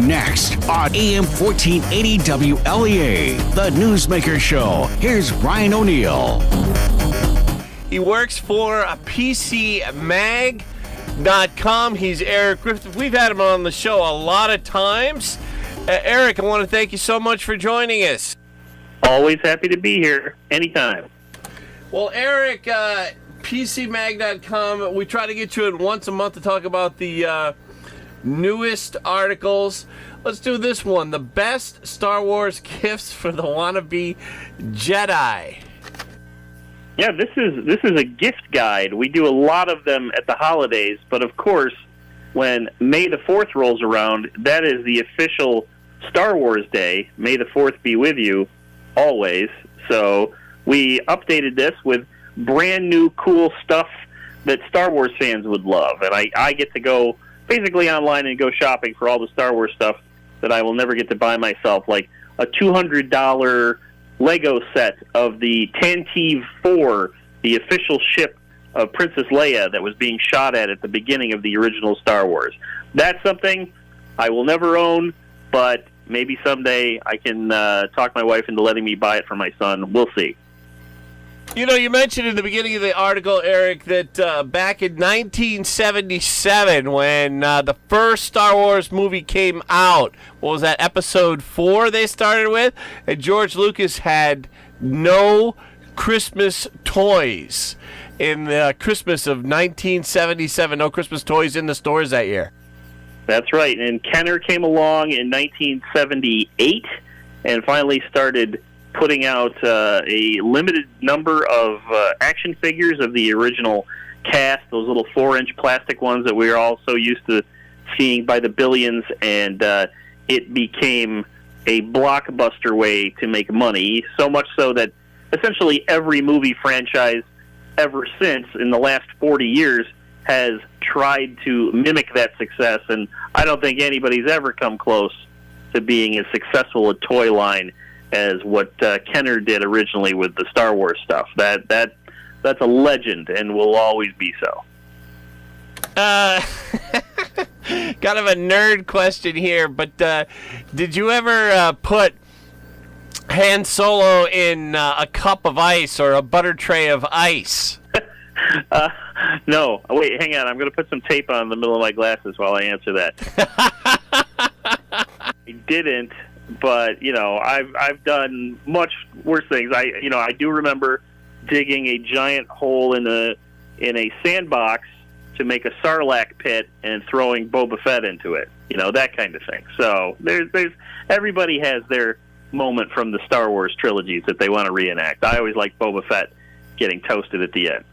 Next on AM 1480 WLEA, the Newsmaker Show. Here's Brian O'Neill. He works for PCMag.com. He's Eric Griffith. We've had him on the show a lot of times. Eric, I want to thank you so much for joining us. Always happy to be here, anytime. Well, Eric, PCMag.com, we try to get you in once a month to talk about the newest articles. Let's do this one. The best Star Wars gifts for the wannabe Jedi. Yeah, this is a gift guide. We do a lot of them at the holidays, but of course, when May the 4th rolls around, that is the official Star Wars Day. May the 4th be with you, always. So we updated this with brand new cool stuff that Star Wars fans would love. And I get to go basically online and go shopping for all the Star Wars stuff that I will never get to buy myself, like a $200 Lego set of the Tantive 4, the official ship of Princess Leia that was being shot at the beginning of the original Star Wars. That's something I will never own, but maybe someday I can talk my wife into letting me buy it for my son. We'll see. You know, you mentioned in the beginning of the article, Eric, that back in 1977, when the first Star Wars movie came out, what was that, Episode 4 they started with? And George Lucas had no Christmas toys in the Christmas of 1977. No Christmas toys in the stores that year. That's right. And Kenner came along in 1978 and finally started putting out a limited number of action figures of the original cast, those little 4-inch plastic ones that we are all so used to seeing by the billions, and it became a blockbuster way to make money, so much so that essentially every movie franchise ever since in the last 40 years has tried to mimic that success, and I don't think anybody's ever come close to being as successful a toy line as what Kenner did originally with the Star Wars stuff. That's a legend and will always be so. Kind of a nerd question here, but did you ever put Han Solo in a cup of ice or a butter tray of ice? No. Wait, hang on. I'm going to put some tape on the middle of my glasses while I answer that. I didn't. But I've done much worse things. I do remember digging a giant hole in a sandbox to make a Sarlacc pit and throwing Boba Fett into it. That kind of thing. So there's everybody has their moment from the Star Wars trilogies that they want to reenact. I always like Boba Fett getting toasted at the end.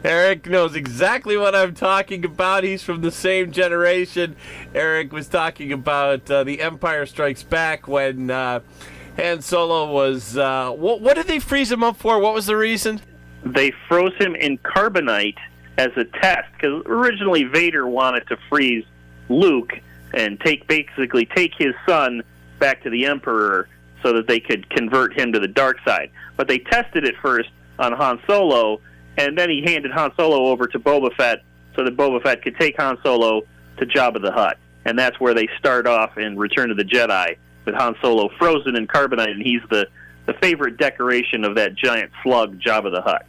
Eric knows exactly what I'm talking about. He's from the same generation. Eric was talking about The Empire Strikes Back when Han Solo was... what did they freeze him up for? What was the reason? They froze him in carbonite as a test, because originally Vader wanted to freeze Luke and basically take his son back to the Emperor so that they could convert him to the dark side. But they tested it first on Han Solo, and then he handed Han Solo over to Boba Fett so that Boba Fett could take Han Solo to Jabba the Hutt. And that's where they start off in Return of the Jedi, with Han Solo frozen in carbonite, and he's the favorite decoration of that giant slug, Jabba the Hutt.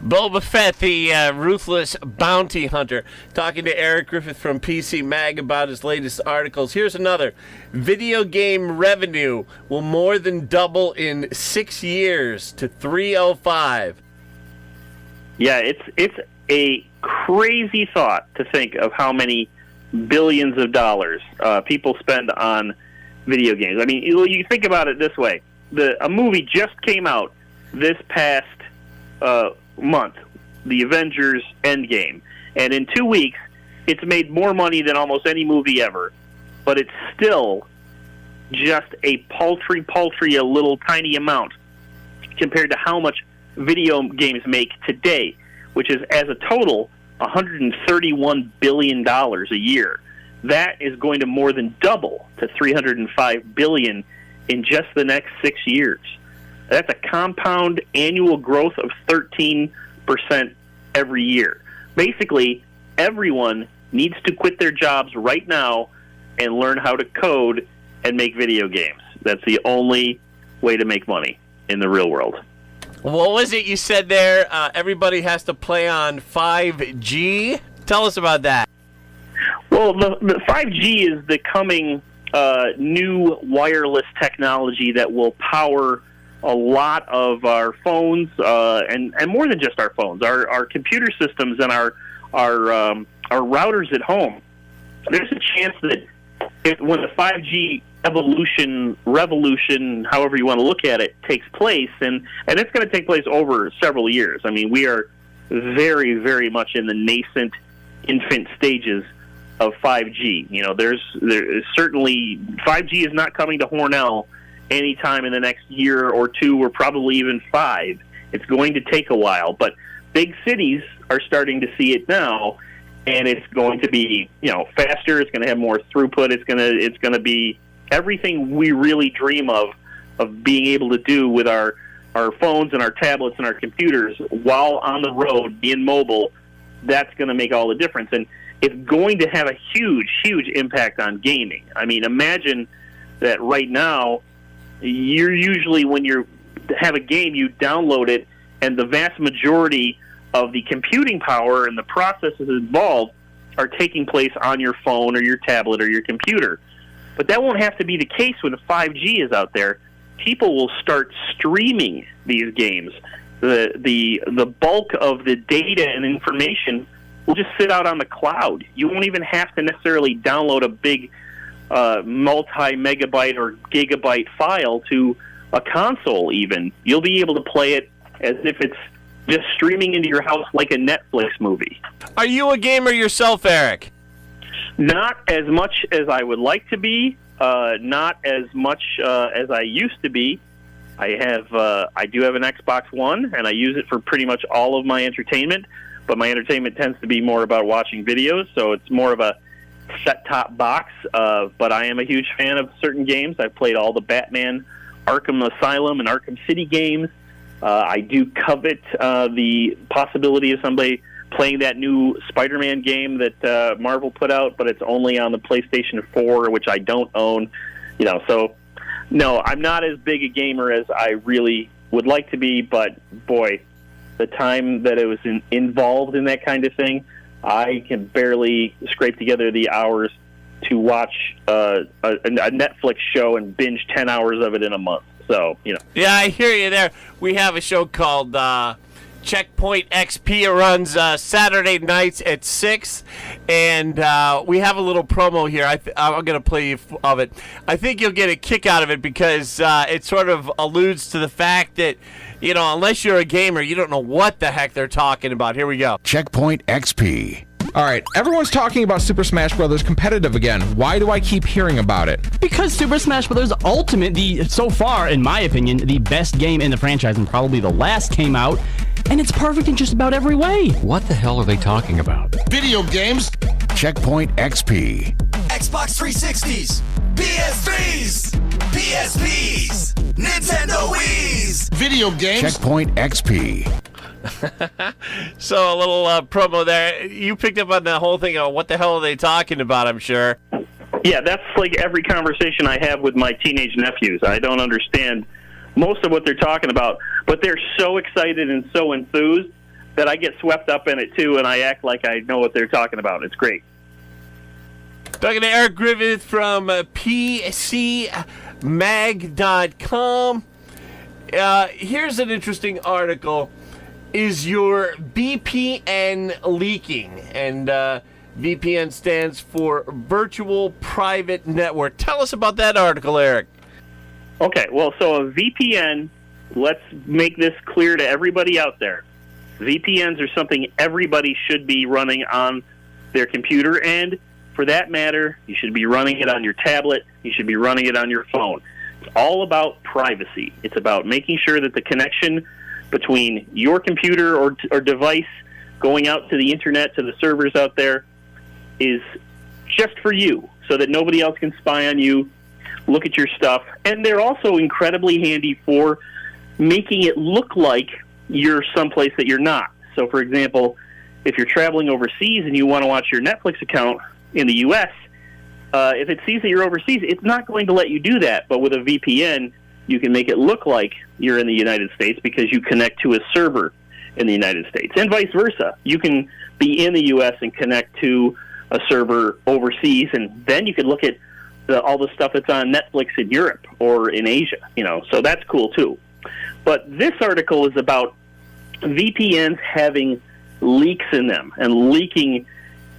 Boba Fett, the ruthless bounty hunter, talking to Eric Griffith from PC Mag about his latest articles. Here's another. Video game revenue will more than double in 6 years to $305. Yeah, it's a crazy thought to think of how many billions of dollars people spend on video games. I mean, you think about it this way. A movie just came out this past month, The Avengers Endgame, and in 2 weeks, it's made more money than almost any movie ever, but it's still just a paltry, a little tiny amount compared to how much video games make today, which is, as a total, $131 billion a year. That is going to more than double to $305 billion in just the next 6 years. That's a compound annual growth of 13% every year. Basically, everyone needs to quit their jobs right now and learn how to code and make video games. That's the only way to make money in the real world. What was it you said there? Everybody has to play on 5G? Tell us about that. Well, the 5G is the coming new wireless technology that will power a lot of our phones, and more than just our phones, our computer systems and our routers at home. There's a chance that when the 5G revolution, however you want to look at it, takes place, and it's going to take place over several years. I mean, we are very, very much in the nascent infant stages of 5G. You know, there's certainly 5G is not coming to Hornell anytime in the next year or two, or probably even 5. It's going to take a while, but big cities are starting to see it now, and it's going to be, you know, faster. It's going to have more throughput. It's going to be everything we really dream of being able to do with our phones and our tablets and our computers while on the road, being mobile. That's going to make all the difference, and it's going to have a huge, huge impact on gaming. I mean, imagine that right now, you're usually, when you have a game, you download it, and the vast majority of the computing power and the processes involved are taking place on your phone or your tablet or your computer. But that won't have to be the case when 5G is out there. People will start streaming these games. The bulk of the data and information will just sit out on the cloud. You won't even have to necessarily download a big multi-megabyte or gigabyte file to a console even. You'll be able to play it as if it's just streaming into your house like a Netflix movie. Are you a gamer yourself, Eric? Not as much as I would like to be. Not as much as I used to be. I do have an Xbox One, and I use it for pretty much all of my entertainment. But my entertainment tends to be more about watching videos, so it's more of a set-top box. But I am a huge fan of certain games. I've played all the Batman, Arkham Asylum, and Arkham City games. I do covet the possibility of somebody playing that new Spider-Man game that Marvel put out, but it's only on the PlayStation 4, which I don't own. You know, so no, I'm not as big a gamer as I really would like to be. But boy, the time that it was involved in that kind of thing, I can barely scrape together the hours to watch a Netflix show and binge 10 hours of it in a month. So, you know. Yeah, I hear you there. We have a show called Checkpoint XP. It runs Saturday nights at 6, and we have a little promo here. I'm going to play you of it. I think you'll get a kick out of it because it sort of alludes to the fact that, you know, unless you're a gamer, you don't know what the heck they're talking about. Here we go. Checkpoint XP. All right, everyone's talking about Super Smash Bros. Competitive again. Why do I keep hearing about it? Because Super Smash Bros. Ultimate, so far, in my opinion, the best game in the franchise and probably the last came out, and it's perfect in just about every way. What the hell are they talking about? Video games. Checkpoint XP. Xbox 360s, PS3s, PSPs, Nintendo Wii's. Video games. Checkpoint XP. So a little promo there. You picked up on the whole thing of what the hell are they talking about, I'm sure. Yeah, that's like every conversation I have with my teenage nephews. I don't understand most of what they're talking about, but they're so excited and so enthused that I get swept up in it too, and I act like I know what they're talking about. It's great. Talking to Eric Griffith from PCMag.com. Here's an interesting article. Is your VPN leaking? And VPN stands for Virtual Private Network. Tell us about that article, Eric. Okay, well, so a VPN, let's make this clear to everybody out there. VPNs are something everybody should be running on their computer, and for that matter, you should be running it on your tablet, you should be running it on your phone. It's all about privacy. It's about making sure that the connection between your computer or device going out to the internet, to the servers out there, is just for you, so that nobody else can spy on you, look at your stuff. And they're also incredibly handy for making it look like you're someplace that you're not. So, for example, if you're traveling overseas and you want to watch your Netflix account in the U.S., if it sees that you're overseas, it's not going to let you do that. But with a VPN, you can make it look like you're in the United States because you connect to a server in the United States, and vice versa. You can be in the U.S. and connect to a server overseas, and then you can look at all the stuff that's on Netflix in Europe or in Asia. So that's cool too. But this article is about VPNs having leaks in them, and leaking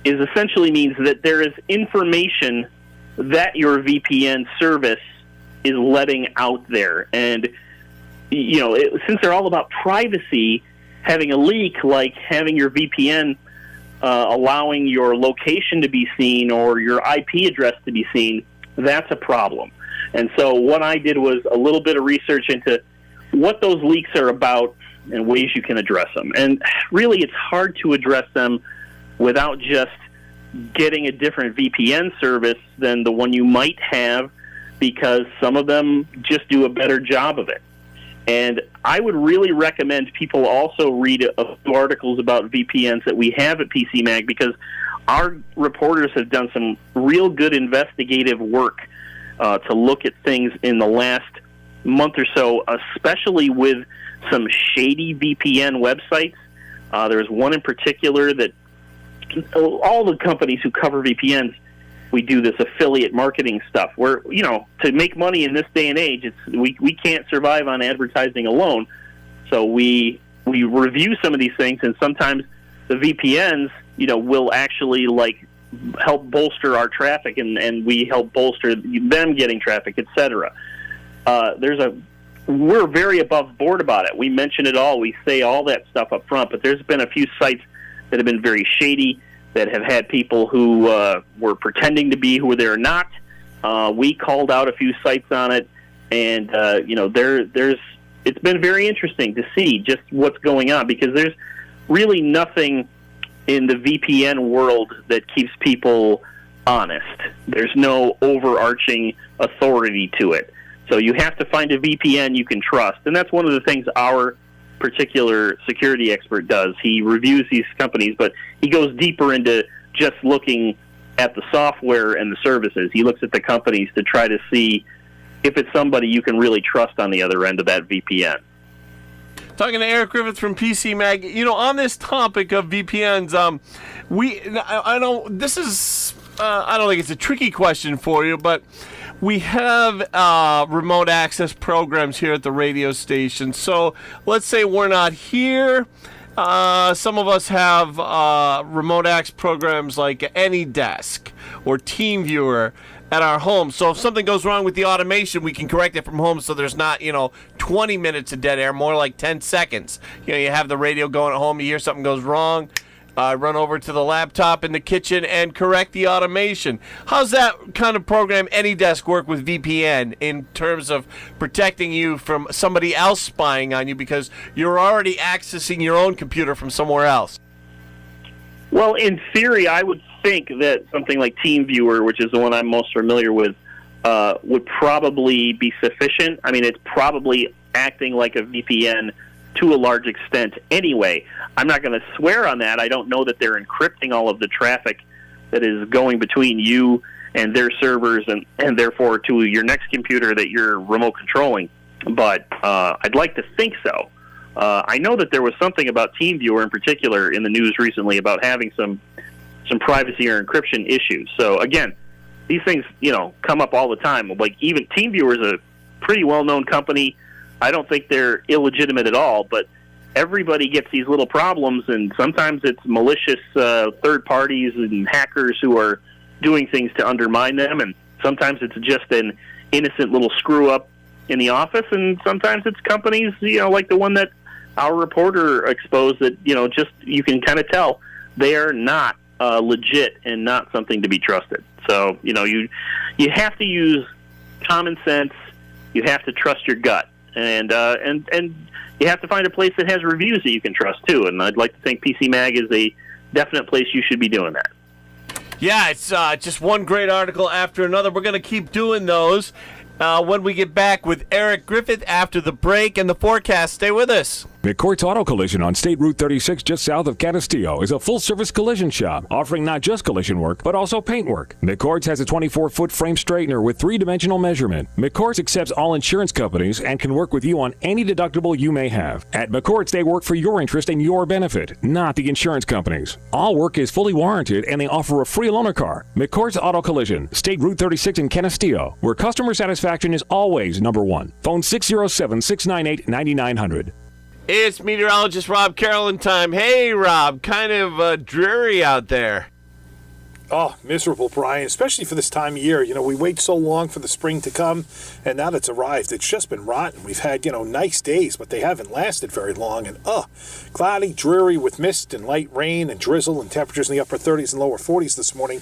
is essentially means that there is information that your VPN service is letting out there. And, since they're all about privacy, having a leak, like having your VPN allowing your location to be seen or your IP address to be seen, that's a problem. And so what I did was a little bit of research into what those leaks are about and ways you can address them. And really, it's hard to address them without just getting a different VPN service than the one you might have, because some of them just do a better job of it. And I would really recommend people also read a few articles about VPNs that we have at PC Mag, because our reporters have done some real good investigative work to look at things in the last month or so, especially with some shady VPN websites. There's one in particular that all the companies who cover VPNs, we do this affiliate marketing stuff where, to make money in this day and age, we can't survive on advertising alone. So we review some of these things, and sometimes the VPNs, will actually help bolster our traffic, and we help bolster them getting traffic, etc. We're very above board about it. We mention it all. We say all that stuff up front, but there's been a few sites that have been very shady, that have had people who were pretending to be who they're not. We called out a few sites on it, and it's been very interesting to see just what's going on, because there's really nothing in the VPN world that keeps people honest. There's no overarching authority to it. So you have to find a VPN you can trust, and that's one of the things our particular security expert does. He reviews these companies, but he goes deeper into just looking at the software and the services. He looks at the companies to try to see if it's somebody you can really trust on the other end of that VPN. Talking to Eric Griffith from PC Mag, on this topic of VPNs, I don't think it's a tricky question for you, but we have remote access programs here at the radio station. So let's say we're not here. Some of us have remote access programs like AnyDesk or TeamViewer at our home. So if something goes wrong with the automation, we can correct it from home, so there's not, 20 minutes of dead air, more like 10 seconds. You have the radio going at home, you hear something goes wrong, run over to the laptop in the kitchen and correct the automation. How's that kind of program, AnyDesk, work with VPN in terms of protecting you from somebody else spying on you because you're already accessing your own computer from somewhere else? Well, in theory, I would think that something like TeamViewer, which is the one I'm most familiar with, would probably be sufficient. I mean, it's probably acting like a VPN to a large extent anyway. I'm not going to swear on that. I don't know that they're encrypting all of the traffic that is going between you and their servers and therefore to your next computer that you're remote controlling. But I'd like to think so. I know that there was something about TeamViewer in particular in the news recently about having some privacy or encryption issues. So again, these things, come up all the time. Like even TeamViewer is a pretty well-known company. I don't think they're illegitimate at all, but everybody gets these little problems, and sometimes it's malicious third parties and hackers who are doing things to undermine them, and sometimes it's just an innocent little screw-up in the office, and sometimes it's companies, like the one that our reporter exposed that, just you can kind of tell they are not legit and not something to be trusted. So, you have to use common sense. You have to trust your gut. And you have to find a place that has reviews that you can trust, too. And I'd like to think PC Mag is a definite place you should be doing that. Yeah, it's just one great article after another. We're going to keep doing those. when we get back with Eric Griffith after the break and the forecast. Stay with us. Mccords Auto Collision on State Route 36 just south of Canastillo is a full-service collision shop offering not just collision work, but also paint work. Mccords has a 24-foot frame straightener with 3-dimensional measurement. Mccords accepts all insurance companies and can work with you on any deductible you may have. At Mccords, they work for your interest and your benefit, not the insurance companies. All work is fully warranted and they offer a free loaner car. Mccords Auto Collision, State Route 36 in Canastillo, where customer satisfaction is always number one. Phone 607-698-9900. It's meteorologist Rob Carrollin time. Hey, Rob, kind of dreary out there. Oh, miserable, Brian, especially for this time of year. You know, we wait so long for the spring to come, and now that it's arrived, it's just been rotten. We've had, nice days, but they haven't lasted very long. And, cloudy, dreary with mist and light rain and drizzle and temperatures in the upper 30s and lower 40s this morning.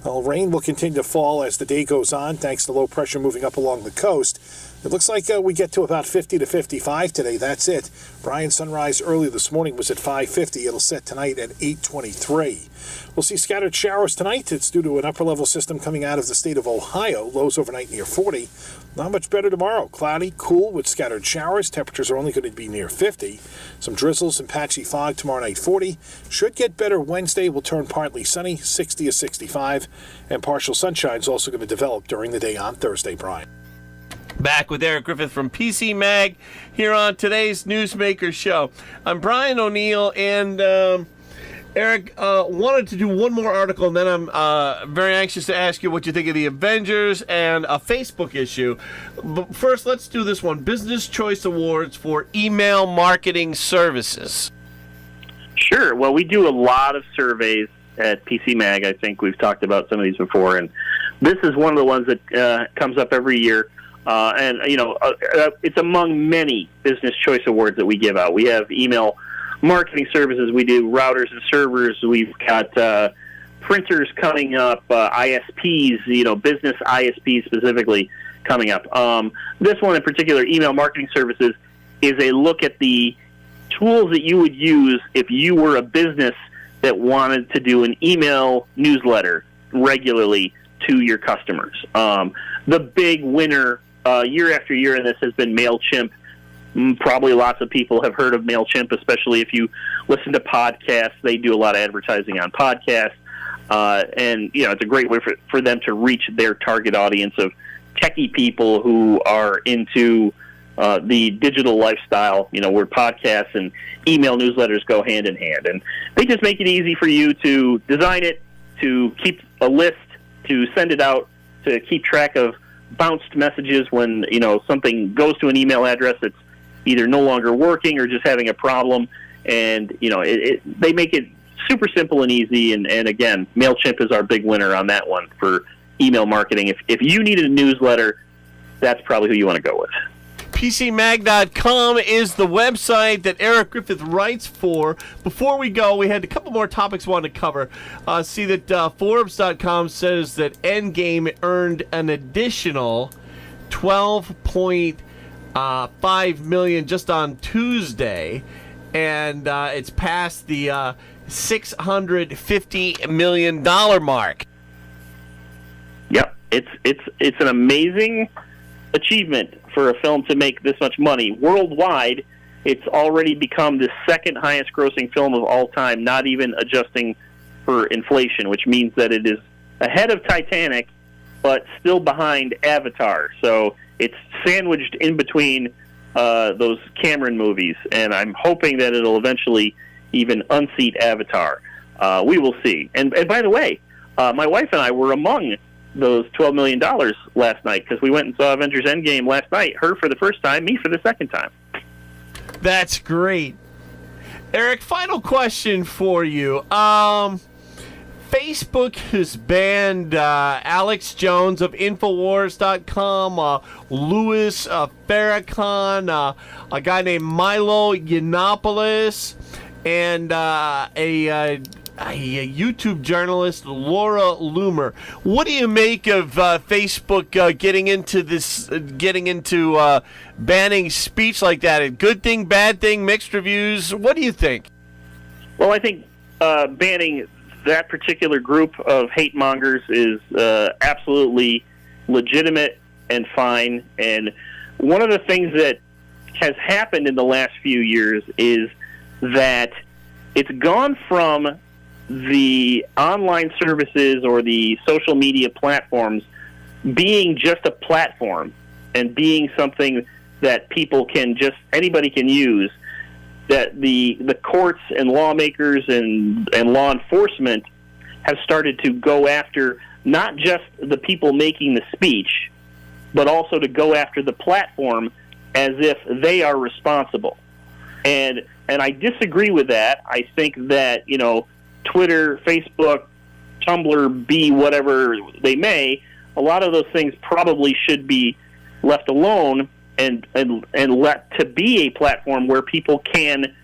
Well, rain will continue to fall as the day goes on, thanks to low pressure moving up along the coast. It looks like we get to about 50 to 55 today. That's it. Brian, sunrise early this morning was at 5:50. It'll set tonight at 8:23. We'll see scattered showers tonight. It's due to an upper-level system coming out of the state of Ohio. Lows overnight near 40. Not much better tomorrow. Cloudy, cool with scattered showers. Temperatures are only going to be near 50. Some drizzles and patchy fog tomorrow night, 40. Should get better Wednesday. Will turn partly sunny, 60 to 65. And partial sunshine is also going to develop during the day on Thursday, Brian. Back with Eric Griffith from PC Mag here on today's Newsmaker show. I'm Brian O'Neill, and Eric wanted to do one more article, and then I'm very anxious to ask you what you think of the Avengers and a Facebook issue. But first, let's do this one. Business Choice Awards for email marketing services. Sure. Well, we do a lot of surveys at PC Mag. I think we've talked about some of these before, and this is one of the ones that comes up every year. It's among many Business Choice Awards that we give out. We have email marketing services. We do routers and servers. We've got printers coming up, ISPs, business ISPs specifically coming up. This one in particular, email marketing services, is a look at the tools that you would use if you were a business that wanted to do an email newsletter regularly to your customers. The big winner year after year in this has been MailChimp. Probably lots of people have heard of MailChimp, especially if you listen to podcasts. They do a lot of advertising on podcasts. It's a great way for them to reach their target audience of techie people who are into the digital lifestyle, where podcasts and email newsletters go hand in hand. And they just make it easy for you to design it, to keep a list, to send it out, to keep track of bounced messages when, something goes to an email address that's either no longer working or just having a problem. And, they make it super simple and easy. And again, MailChimp is our big winner on that one for email marketing. If you need a newsletter, that's probably who you want to go with. PCMag.com is the website that Eric Griffith writes for. Before we go, we had a couple more topics we wanted to cover. See that Forbes.com says that Endgame earned an additional $12.5 million just on Tuesday, and it's past the $650 million mark. Yep, it's an amazing achievement for a film to make this much money. Worldwide, it's already become the second highest grossing film of all time, not even adjusting for inflation, which means that it is ahead of Titanic, but still behind Avatar. So it's sandwiched in between those Cameron movies, and I'm hoping that it'll eventually even unseat Avatar. We will see. And by the way, my wife and I were among those $12 million last night because we went and saw Avengers Endgame last night. Her for the first time, me for the second time. That's great. Eric, final question for you. Facebook has banned Alex Jones of Infowars.com, Louis Farrakhan, a guy named Milo Yiannopoulos, and a YouTube journalist, Laura Loomer. What do you make of Facebook getting into banning speech like that? A good thing, bad thing, mixed reviews? What do you think? Well, I think banning that particular group of hate mongers is absolutely legitimate and fine. And one of the things that has happened in the last few years is that it's gone from the online services or the social media platforms being just a platform and being something that anybody can use, that the courts and lawmakers and law enforcement have started to go after not just the people making the speech, but also to go after the platform as if they are responsible. And I disagree with that. I think that, Twitter, Facebook, Tumblr, be whatever they may, a lot of those things probably should be left alone and let to be a platform where people can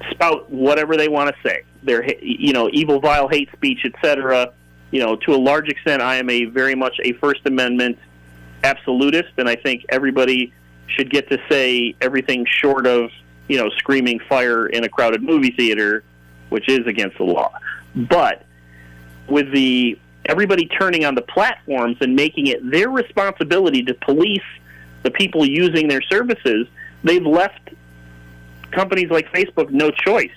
spout whatever they want to say. Their evil, vile hate speech, etc. To a large extent, I am very much a First Amendment absolutist, and I think everybody should get to say everything short of screaming fire in a crowded movie theater, which is against the law. But with everybody turning on the platforms and making it their responsibility to police the people using their services, they've left companies like Facebook no choice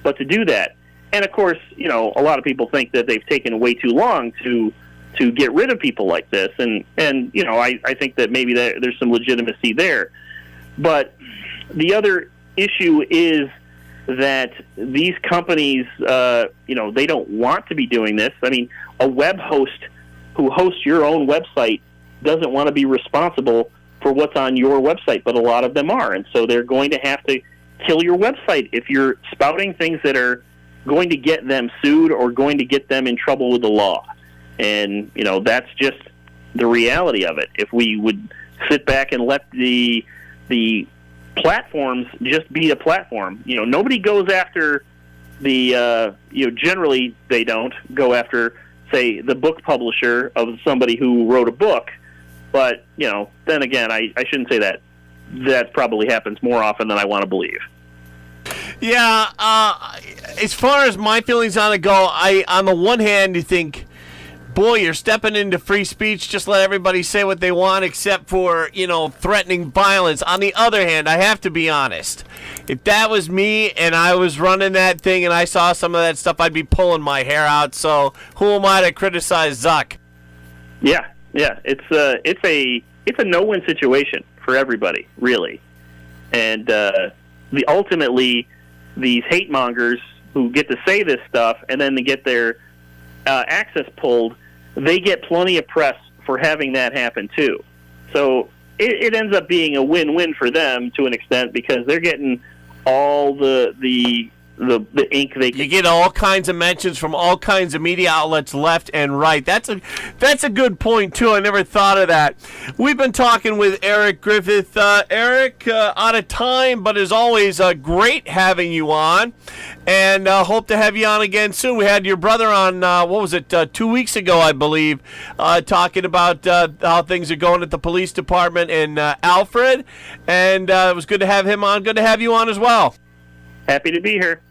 but to do that. And of course, a lot of people think that they've taken way too long to get rid of people like this, and I think that maybe there's some legitimacy there. But the other issue is that these companies, they don't want to be doing this. I mean, a web host who hosts your own website doesn't want to be responsible for what's on your website, but a lot of them are. And so they're going to have to kill your website if you're spouting things that are going to get them sued or going to get them in trouble with the law. And, that's just the reality of it. If we would sit back and let the platforms just be a platform, nobody goes after generally they don't go after, say, the book publisher of somebody who wrote a book. But, then again, I shouldn't say that. That probably happens more often than I want to believe. Yeah, as far as my feelings on it go, on the one hand, you think, boy, you're stepping into free speech, just let everybody say what they want except for, threatening violence. On the other hand, I have to be honest. If that was me and I was running that thing and I saw some of that stuff, I'd be pulling my hair out. So who am I to criticize Zuck? Yeah, it's a no-win situation for everybody, really. And ultimately, these hate mongers who get to say this stuff and then they get their access pulled, they get plenty of press for having that happen too. So it ends up being a win-win for them to an extent because they're getting all the ink they can. You get all kinds of mentions from all kinds of media outlets left and right. That's a good point too. I never thought of that. We've been talking with Eric Griffith. Eric, out of time, but as always, great having you on, and hope to have you on again soon. We had your brother on, 2 weeks ago, I believe, talking about how things are going at the police department in Alfred, and it was good to have him on. Good to have you on as well. Happy to be here.